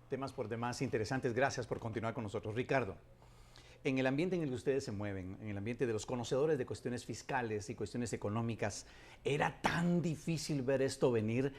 Temas por demás interesantes. Gracias por continuar con nosotros. Ricardo, en el ambiente en el que ustedes se mueven, en el ambiente de los conocedores de cuestiones fiscales y cuestiones económicas, ¿era tan difícil ver esto venir?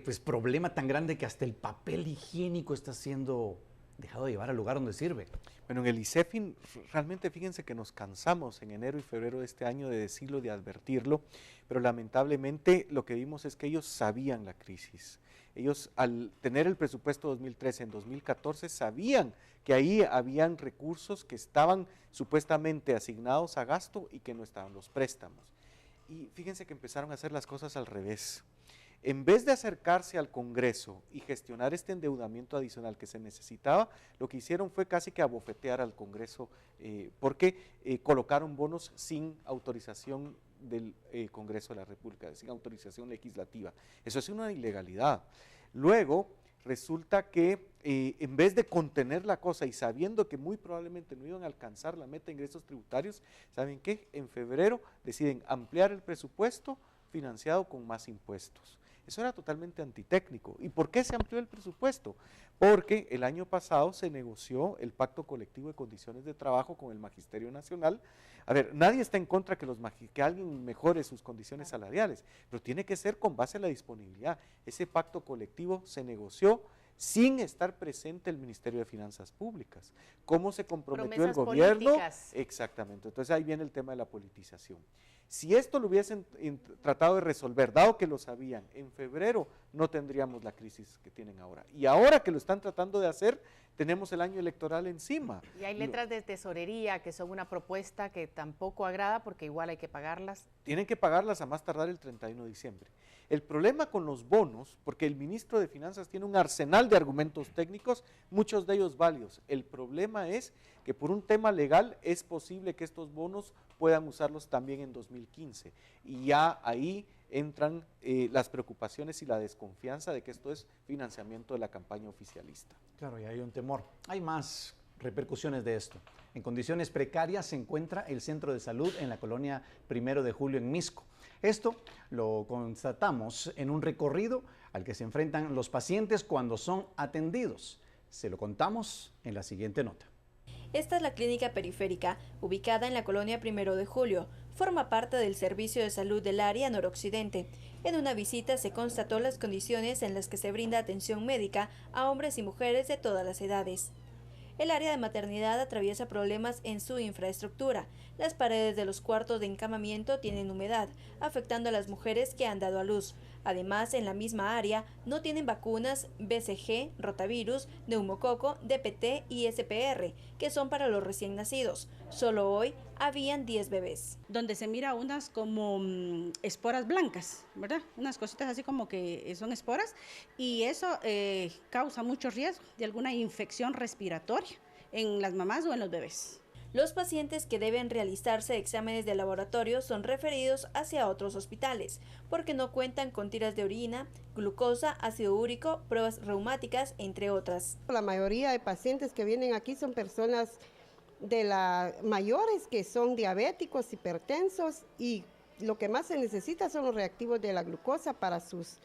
Pues, problema tan grande que hasta el papel higiénico está siendo dejado de llevar al lugar donde sirve. Bueno, en el ICEFIN realmente fíjense que nos cansamos en enero y febrero de este año de decirlo, de advertirlo, pero lamentablemente lo que vimos es que ellos sabían la crisis. Ellos, al tener el presupuesto 2013 en 2014, sabían que ahí habían recursos que estaban supuestamente asignados a gasto y que no estaban los préstamos. Y fíjense que empezaron a hacer las cosas al revés. En vez de acercarse al Congreso y gestionar este endeudamiento adicional que se necesitaba, lo que hicieron fue casi que abofetear al Congreso porque colocaron bonos sin autorización del Congreso de la República, sin autorización legislativa. Eso es una ilegalidad. Luego, resulta que en vez de contener la cosa y sabiendo que muy probablemente no iban a alcanzar la meta de ingresos tributarios, ¿saben qué? En febrero deciden ampliar el presupuesto financiado con más impuestos. Eso era totalmente antitécnico. ¿Y por qué se amplió el presupuesto? Porque el año pasado se negoció el Pacto Colectivo de Condiciones de Trabajo con el Magisterio Nacional. A ver, nadie está en contra que alguien mejore sus condiciones salariales, pero tiene que ser con base a la disponibilidad. Ese pacto colectivo se negoció sin estar presente el Ministerio de Finanzas Públicas. ¿Cómo se comprometió el gobierno? Políticas. Exactamente, entonces ahí viene el tema de la politización. Si esto lo hubiesen tratado de resolver, dado que lo sabían, en febrero no tendríamos la crisis que tienen ahora. Y ahora que lo están tratando de hacer, tenemos el año electoral encima. Y hay letras de tesorería que son una propuesta que tampoco agrada porque igual hay que pagarlas. Tienen que pagarlas a más tardar el 31 de diciembre. El problema con los bonos, porque el ministro de Finanzas tiene un arsenal de argumentos técnicos, muchos de ellos válidos. El problema es que por un tema legal es posible que estos bonos puedan usarlos también en 2015. Y ya ahí entran las preocupaciones y la desconfianza de que esto es financiamiento de la campaña oficialista. Claro, y hay un temor. Hay más repercusiones de esto. En condiciones precarias se encuentra el centro de salud en la colonia 1 de Julio en Misco. Esto lo constatamos en un recorrido al que se enfrentan los pacientes cuando son atendidos. Se lo contamos en la siguiente nota. Esta es la clínica periférica, ubicada en la colonia 1 de Julio. Forma parte del servicio de salud del área noroccidente. En una visita se constató las condiciones en las que se brinda atención médica a hombres y mujeres de todas las edades. El área de maternidad atraviesa problemas en su infraestructura. Las paredes de los cuartos de encamamiento tienen humedad, afectando a las mujeres que han dado a luz. Además, en la misma área no tienen vacunas BCG, rotavirus, neumococo, DPT y SPR, que son para los recién nacidos. Solo hoy habían 10 bebés. Donde se mira unas como esporas blancas, ¿verdad? Unas cositas así como que son esporas, y eso causa mucho riesgo de alguna infección respiratoria en las mamás o en los bebés. Los pacientes que deben realizarse exámenes de laboratorio son referidos hacia otros hospitales, porque no cuentan con tiras de orina, glucosa, ácido úrico, pruebas reumáticas, entre otras. La mayoría de pacientes que vienen aquí son personas mayores que son diabéticos, hipertensos, y lo que más se necesita son los reactivos de la glucosa para sus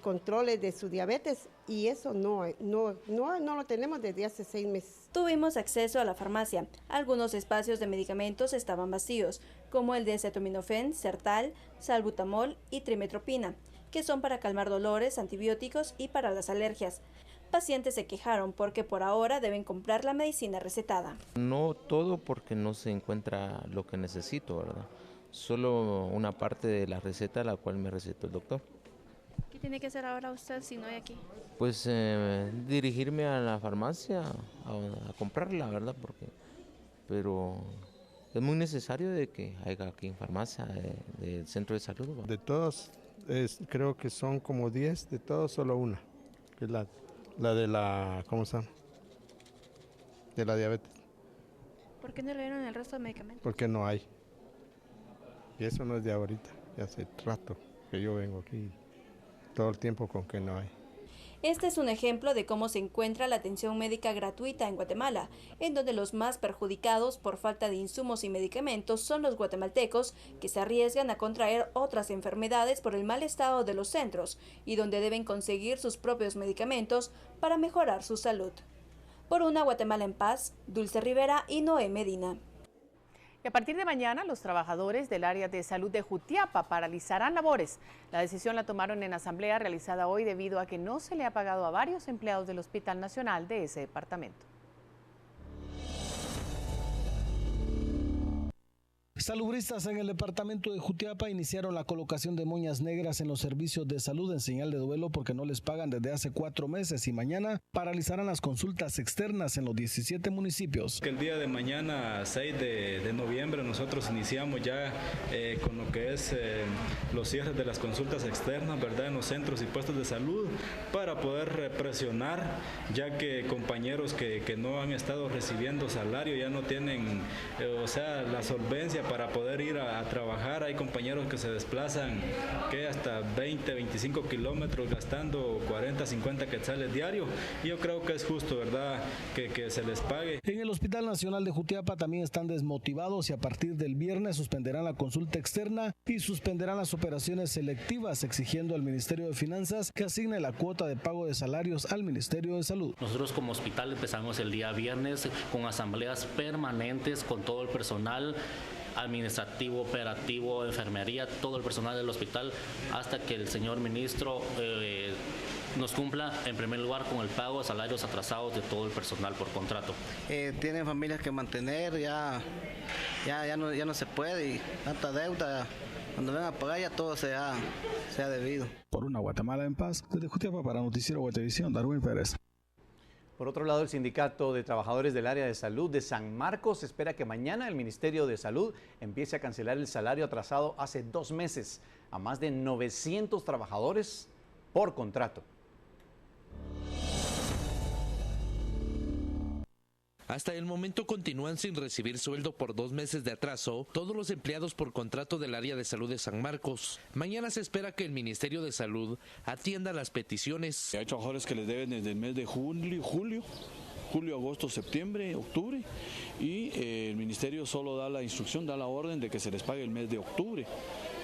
controles de su diabetes, y eso no lo tenemos desde hace 6 meses. Tuvimos acceso a la farmacia. Algunos espacios de medicamentos estaban vacíos, como el de acetaminofén, Sertal, salbutamol y trimetropina, que son para calmar dolores, antibióticos y para las alergias. Pacientes se quejaron porque por ahora deben comprar la medicina recetada. No todo, porque no se encuentra lo que necesito, ¿verdad? Solo una parte de la receta la cual me recetó el doctor. ¿Qué tiene que hacer ahora usted si no hay aquí? Pues dirigirme a la farmacia a comprarla, ¿verdad? Pero es muy necesario de que haya aquí en farmacia del centro de salud, ¿verdad? De todos, creo que son como 10, de todos solo una, que es la de la, ¿cómo se llama? De la diabetes. ¿Por qué no le dieron el resto de medicamentos? Porque no hay. Y eso no es de ahorita, ya hace rato que yo vengo aquí, todo el tiempo con que no hay. Este es un ejemplo de cómo se encuentra la atención médica gratuita en Guatemala, en donde los más perjudicados por falta de insumos y medicamentos son los guatemaltecos que se arriesgan a contraer otras enfermedades por el mal estado de los centros y donde deben conseguir sus propios medicamentos para mejorar su salud. Por una Guatemala en paz, Dulce Rivera y Noé Medina. Y a partir de mañana, los trabajadores del área de salud de Jutiapa paralizarán labores. La decisión la tomaron en asamblea realizada hoy debido a que no se le ha pagado a varios empleados del Hospital Nacional de ese departamento. Salubristas en el departamento de Jutiapa iniciaron la colocación de moñas negras en los servicios de salud en señal de duelo porque no les pagan desde hace 4 meses y mañana paralizarán las consultas externas en los 17 municipios. El día de mañana, 6 de noviembre, nosotros iniciamos ya con lo que es los cierres de las consultas externas, ¿verdad?, en los centros y puestos de salud para poder presionar, ya que compañeros que no han estado recibiendo salario ya no tienen, la solvencia para poder ir a trabajar. Hay compañeros que se desplazan hasta 20, 25 kilómetros gastando 40, 50 quetzales diarios. Y yo creo que es justo, ¿verdad?, que se les pague. En el Hospital Nacional de Jutiapa también están desmotivados y a partir del viernes suspenderán la consulta externa y suspenderán las operaciones selectivas, exigiendo al Ministerio de Finanzas que asigne la cuota de pago de salarios al Ministerio de Salud. Nosotros como hospital empezamos el día viernes con asambleas permanentes con todo el personal administrativo, operativo, enfermería, todo el personal del hospital, hasta que el señor ministro nos cumpla en primer lugar con el pago de salarios atrasados de todo el personal por contrato. Tienen familias que mantener, ya no se puede, y tanta deuda, cuando vengan a pagar ya todo se ha debido. Por una Guatemala en paz, desde Jutiapa para Noticiero Guatevisión, Darwin Pérez. Por otro lado, el Sindicato de Trabajadores del Área de Salud de San Marcos espera que mañana el Ministerio de Salud empiece a cancelar el salario atrasado hace 2 meses a más de 900 trabajadores por contrato. Hasta el momento continúan sin recibir sueldo por 2 meses de atraso todos los empleados por contrato del área de salud de San Marcos. Mañana se espera que el Ministerio de Salud atienda las peticiones. Hay trabajadores que les deben desde el mes de julio, agosto, septiembre, octubre, y el ministerio solo da la instrucción, da la orden de que se les pague el mes de octubre.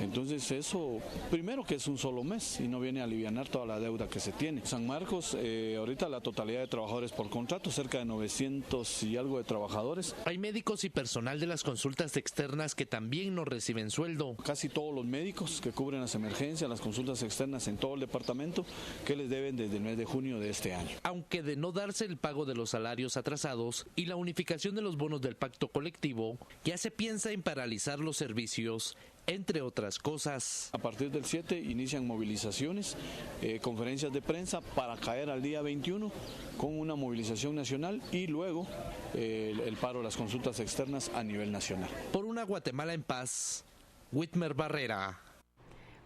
Entonces eso, primero que es un solo mes y no viene a alivianar toda la deuda que se tiene. San Marcos, ahorita la totalidad de trabajadores por contrato, cerca de 900 y algo de trabajadores. Hay médicos y personal de las consultas externas que también no reciben sueldo. Casi todos los médicos que cubren las emergencias, las consultas externas en todo el departamento, que les deben desde el mes de junio de este año. Aunque de no darse el pago de los salarios atrasados y la unificación de los bonos del pacto colectivo, ya se piensa en paralizar los servicios, entre otras cosas. A partir del 7 inician movilizaciones, conferencias de prensa para caer al día 21 con una movilización nacional y luego el paro de las consultas externas a nivel nacional. Por una Guatemala en paz, Whitmer Barrera.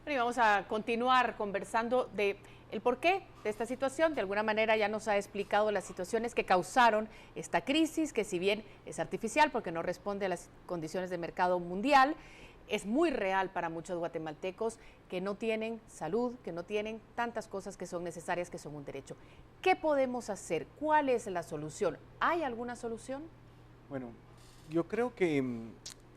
Bueno, y vamos a continuar conversando de el porqué de esta situación. De alguna manera ya nos ha explicado las situaciones que causaron esta crisis, que si bien es artificial porque no responde a las condiciones de mercado mundial, es muy real para muchos guatemaltecos que no tienen salud, que no tienen tantas cosas que son necesarias, que son un derecho. ¿Qué podemos hacer? ¿Cuál es la solución? ¿Hay alguna solución? Bueno, yo creo que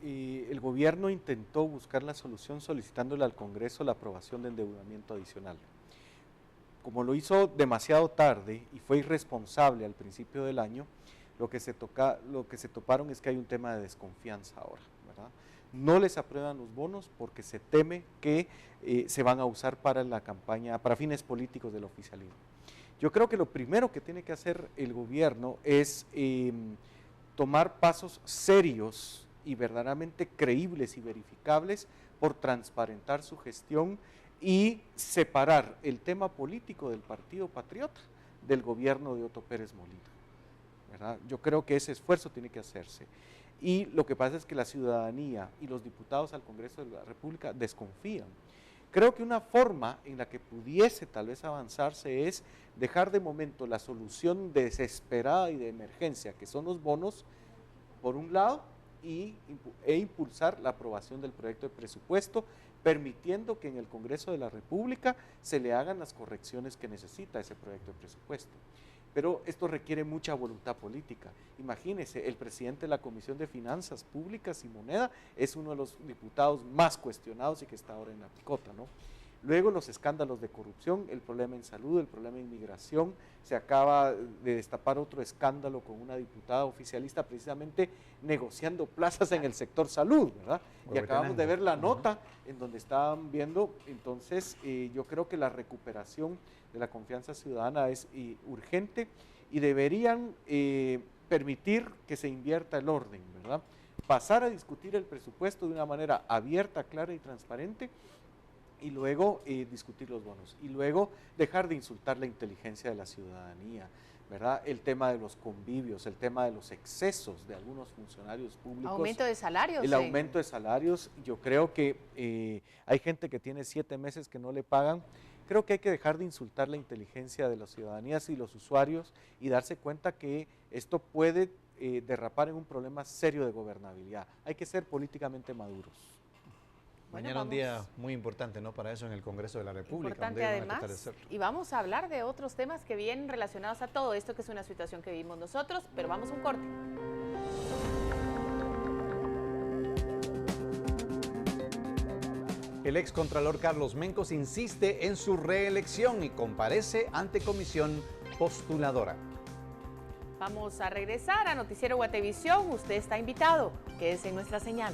el gobierno intentó buscar la solución solicitándole al Congreso la aprobación de endeudamiento adicional. Como lo hizo demasiado tarde y fue irresponsable al principio del año, lo que se toparon es que hay un tema de desconfianza ahora, ¿verdad? No les aprueban los bonos porque se teme que se van a usar para la campaña, para fines políticos del oficialismo. Yo creo que lo primero que tiene que hacer el gobierno es tomar pasos serios y verdaderamente creíbles y verificables por transparentar su gestión y separar el tema político del Partido Patriota del gobierno de Otto Pérez Molina, ¿verdad? Yo creo que ese esfuerzo tiene que hacerse. Y lo que pasa es que la ciudadanía y los diputados al Congreso de la República desconfían. Creo que una forma en la que pudiese tal vez avanzarse es dejar de momento la solución desesperada y de emergencia que son los bonos, por un lado, e impulsar la aprobación del proyecto de presupuesto permitiendo que en el Congreso de la República se le hagan las correcciones que necesita ese proyecto de presupuesto. Pero esto requiere mucha voluntad política. Imagínense, el presidente de la Comisión de Finanzas Públicas y Moneda es uno de los diputados más cuestionados y que está ahora en la picota, ¿no? Luego los escándalos de corrupción, el problema en salud, el problema en inmigración, se acaba de destapar otro escándalo con una diputada oficialista precisamente negociando plazas en el sector salud, ¿verdad? Y acabamos de ver la nota en donde estaban viendo, entonces yo creo que la recuperación de la confianza ciudadana es urgente y deberían permitir que se invierta el orden, ¿verdad? Pasar a discutir el presupuesto de una manera abierta, clara y transparente, y luego discutir los bonos, y luego dejar de insultar la inteligencia de la ciudadanía, ¿verdad? El tema de los convivios, el tema de los excesos de algunos funcionarios públicos. Aumento de salarios. El aumento de salarios, yo creo que hay gente que tiene 7 meses que no le pagan. Creo que hay que dejar de insultar la inteligencia de las ciudadanías y los usuarios y darse cuenta que esto puede derrapar en un problema serio de gobernabilidad. Hay que ser políticamente maduros. Mañana un día muy importante, ¿no? Para eso en el Congreso de la República. Importante además, y vamos a hablar de otros temas que vienen relacionados a todo esto, que es una situación que vivimos nosotros, pero vamos a un corte. El excontralor Carlos Mencos insiste en su reelección y comparece ante comisión postuladora. Vamos a regresar a Noticiero Guatevisión. Usted está invitado. Quédese en nuestra señal.